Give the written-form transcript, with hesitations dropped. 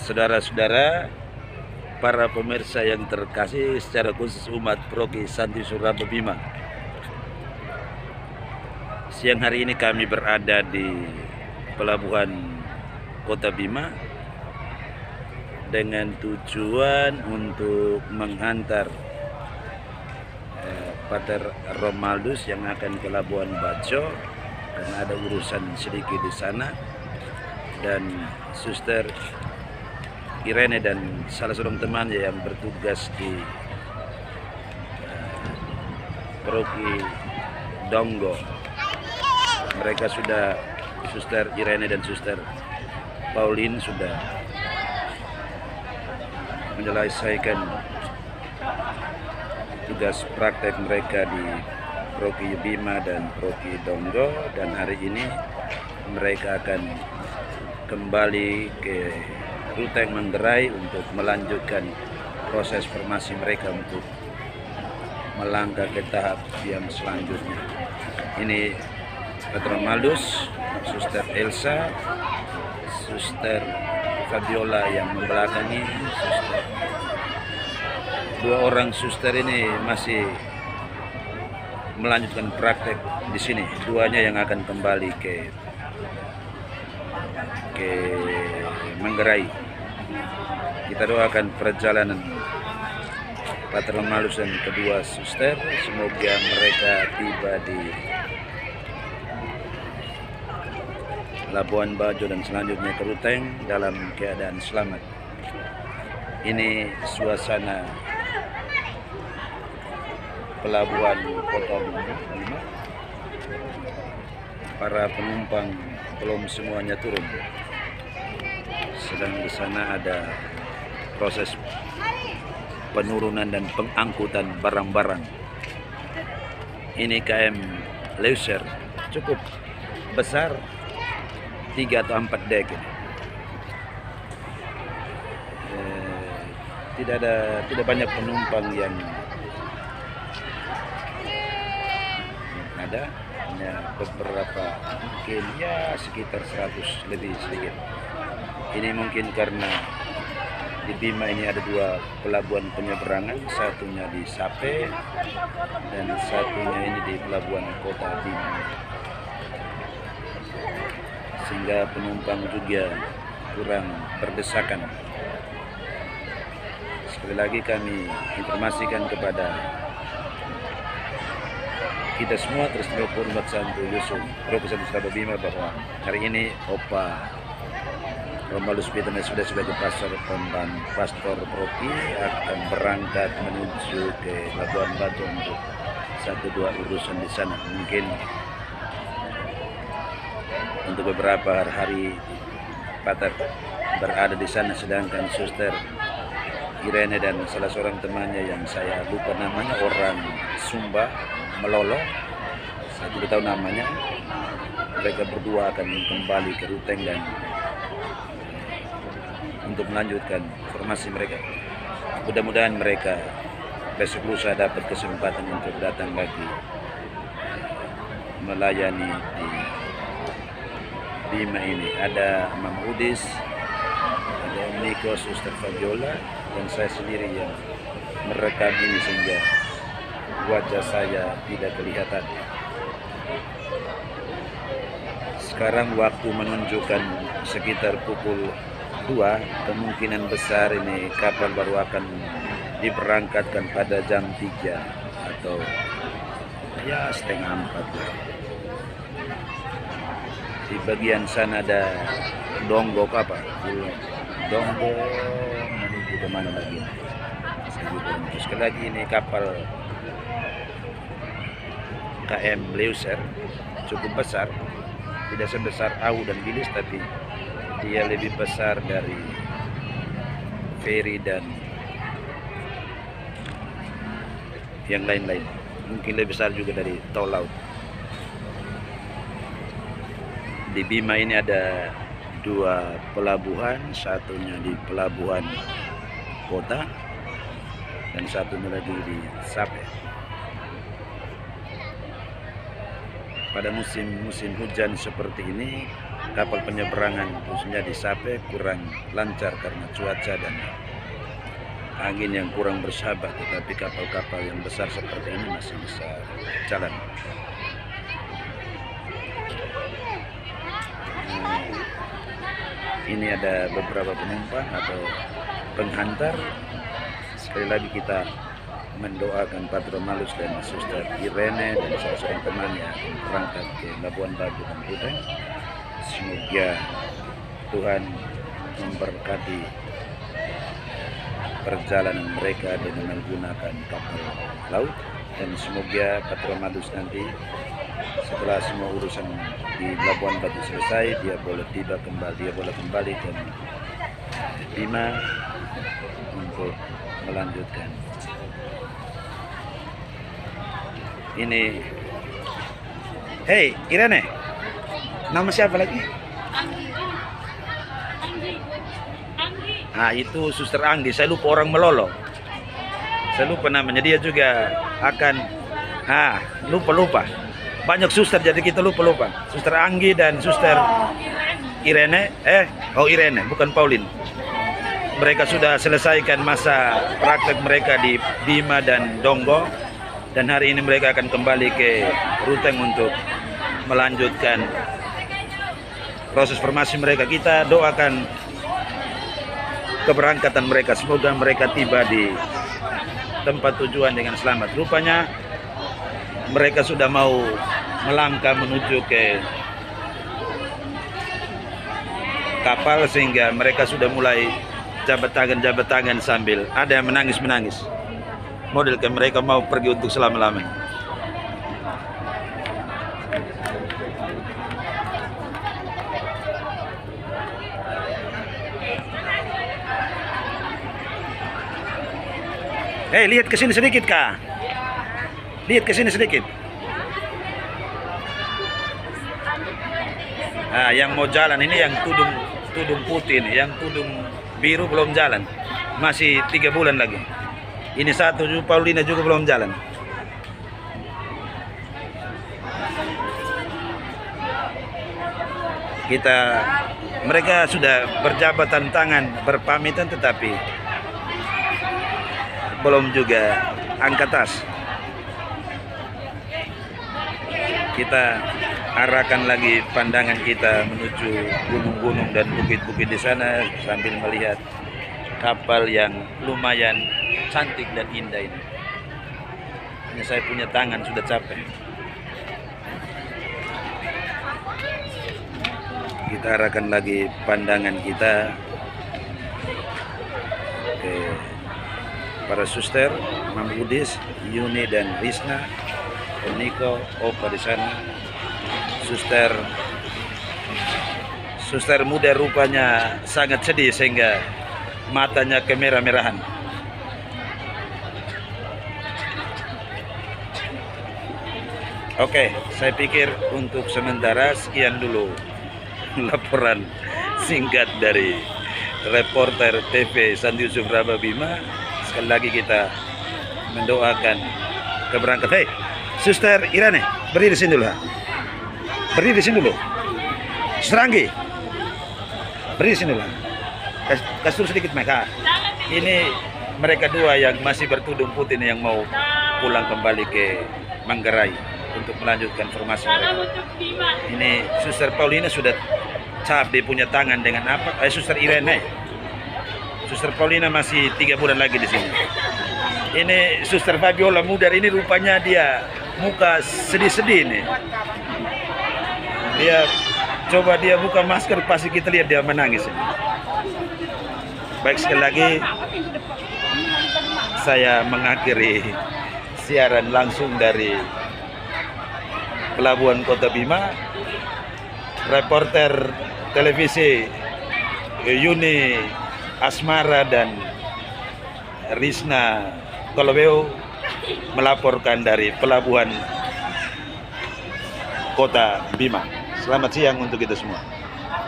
Saudara-saudara, para pemirsa yang terkasih, secara khusus umat Proki Santi Suraba Bima. Siang hari ini kami berada di pelabuhan Kota Bima dengan tujuan untuk menghantar Pater Romaldus yang akan ke Labuan Bajo karena ada urusan sedikit di sana, dan Suster Irene dan salah seorang temannya yang bertugas di Paroki Donggo. Mereka sudah, Suster Irene dan Suster Pauline sudah menyelesaikan tugas praktek mereka di Paroki Bima dan Paroki Donggo, dan hari ini mereka akan kembali ke Ruteng Manggarai untuk melanjutkan proses formasi mereka untuk melangkah ke tahap yang selanjutnya. Ini Pater Romaldus, Suster Elsa, Suster Fabiola yang membelakangi. Dua orang suster ini masih melanjutkan praktek di sini. Duanya yang akan kembali ke Manggarai. Kita doakan perjalanan Pater Romaldus dan kedua suster, semoga mereka tiba di Labuan Bajo dan selanjutnya ke Ruteng dalam keadaan selamat. Ini suasana pelabuhan Kota Bima. Para penumpang belum semuanya turun. Sedang di sana ada proses penurunan dan pengangkutan barang-barang. Ini KM Leuser, cukup besar, 3 atau 4 dek ini. Tidak banyak penumpang yang ada, hanya beberapa, mungkin ya sekitar 100 lebih sedikit. Ini mungkin karena di Bima ini ada 2 pelabuhan penyeberangan, satunya di Sape dan satunya ini di pelabuhan Kota Bima, sehingga penumpang juga kurang berdesakan. Sekali lagi kami informasikan kepada kita semua, terus telepon umat Santo Yusuf Proki Santi Suraba Bima, bahwa hari ini Opa Romaldus Peternes sudah sebagai pastor Proki akan berangkat menuju ke Labuan Bajo untuk 1-2 urusan di sana. Mungkin untuk beberapa hari Pater berada di sana, sedangkan Suster Irene dan salah seorang temannya yang saya lupa namanya, orang Sumba, Melolo, saya tidak tahu namanya, mereka berdua akan kembali ke Ruteng dan untuk melanjutkan formasi mereka. Mudah-mudahan mereka besok lusa dapat kesempatan untuk datang lagi melayani di Bima ini. Ada Mama Udis, ada Om Niko, Suster Fabiola, dan saya sendiri yang merekam ini sehingga wajah saya tidak kelihatan. Sekarang waktu menunjukkan sekitar pukul 2, kemungkinan besar ini kapal baru akan diberangkatkan pada jam 3 atau ya setengah 4 lah. Di bagian sana ada Donggo apa? Donggo menuju ke mana lagi? Sekali lagi ini kapal KM Leuser, cukup besar, tidak sebesar Au dan Bilis, tapi dia lebih besar dari feri dan yang lain-lain. Mungkin lebih besar juga dari tol laut. Di Bima ini ada 2 pelabuhan, satunya di pelabuhan Kota dan satunya lagi di Sape. pada musim hujan seperti ini kapal penyeberangan khususnya di Sape kurang lancar karena cuaca dan angin yang kurang bersahabat, tetapi kapal-kapal yang besar seperti ini masih bisa jalan. Ini ada beberapa penumpang atau penghantar. Sekali lagi kita mendoakan Patron Malus dan Suster Irene dan salah seorang temannya yang berangkat ke Labuan Bajo dan Ruteng. Semoga Tuhan memberkati perjalanan mereka dengan menggunakan kapal laut, dan semoga Patron Malus nanti setelah semua urusan di Labuan Bajo selesai, dia boleh kembali ke Bima untuk melanjutkan. Ini, hey Irene, nama siapa lagi? Nah, itu Suster Anggi. Saya lupa orang Melolo. Saya lupa namanya. Dia juga akan lupa. Banyak suster jadi kita lupa. Suster Anggi dan Suster Irene. Irene, bukan Pauline. Mereka sudah selesaikan masa praktek mereka di Bima dan Donggo, dan hari ini mereka akan kembali ke Ruteng untuk melanjutkan proses formasi mereka. Kita doakan keberangkatan mereka, semoga mereka tiba di tempat tujuan dengan selamat. Rupanya mereka sudah mau melangkah menuju ke kapal, sehingga mereka sudah mulai jabat tangan sambil ada yang menangis. Model ke mereka mau pergi untuk selama-lamanya. Lihat ke sini sedikit, Kak. Lihat ke sini sedikit. Yang mau jalan ini yang tudung putih ini, yang tudung biru belum jalan. Masih 3 bulan lagi. Ini satu Paulina juga belum jalan. Mereka sudah berjabatan tangan, berpamitan, tetapi belum juga angkat tas. Kita arahkan lagi pandangan kita menuju gunung-gunung dan bukit-bukit di sana sambil melihat kapal yang lumayan cantik dan indah ini. Hanya saya punya tangan sudah capek. Kita arahkan lagi pandangan kita ke para suster, Mam Udis, Yuni dan Risna, Niko, Opa di sana. Suster muda rupanya sangat sedih sehingga matanya kemerah-merahan. Oke, saya pikir untuk sementara sekian dulu laporan singkat dari reporter TV Sandi Yusuf Raba Bima. Sekali lagi kita mendoakan keberangkatan. Suster Irene, berdiri di sini dulu. Berdiri di sini dulu. Seranggi, berdiri di sini dulu. Kasih sedikit mereka. Ini mereka dua yang masih bertudung putih ini yang mau pulang kembali ke Manggarai untuk melanjutkan formasi mereka. Ini Suster Paulina sudah cap dia punya tangan dengan apa? Suster Irene. Suster Paulina masih 3 bulan lagi di sini. Ini Suster Fabiola Mudar ini rupanya dia muka sedih-sedih nih. Dia coba dia buka masker, pasti kita lihat dia menangis. Baik, sekali lagi saya mengakhiri siaran langsung dari Pelabuhan Kota Bima. Reporter televisi Yuni Asmara dan Risna Kolobeo melaporkan dari Pelabuhan Kota Bima. Selamat siang untuk kita semua.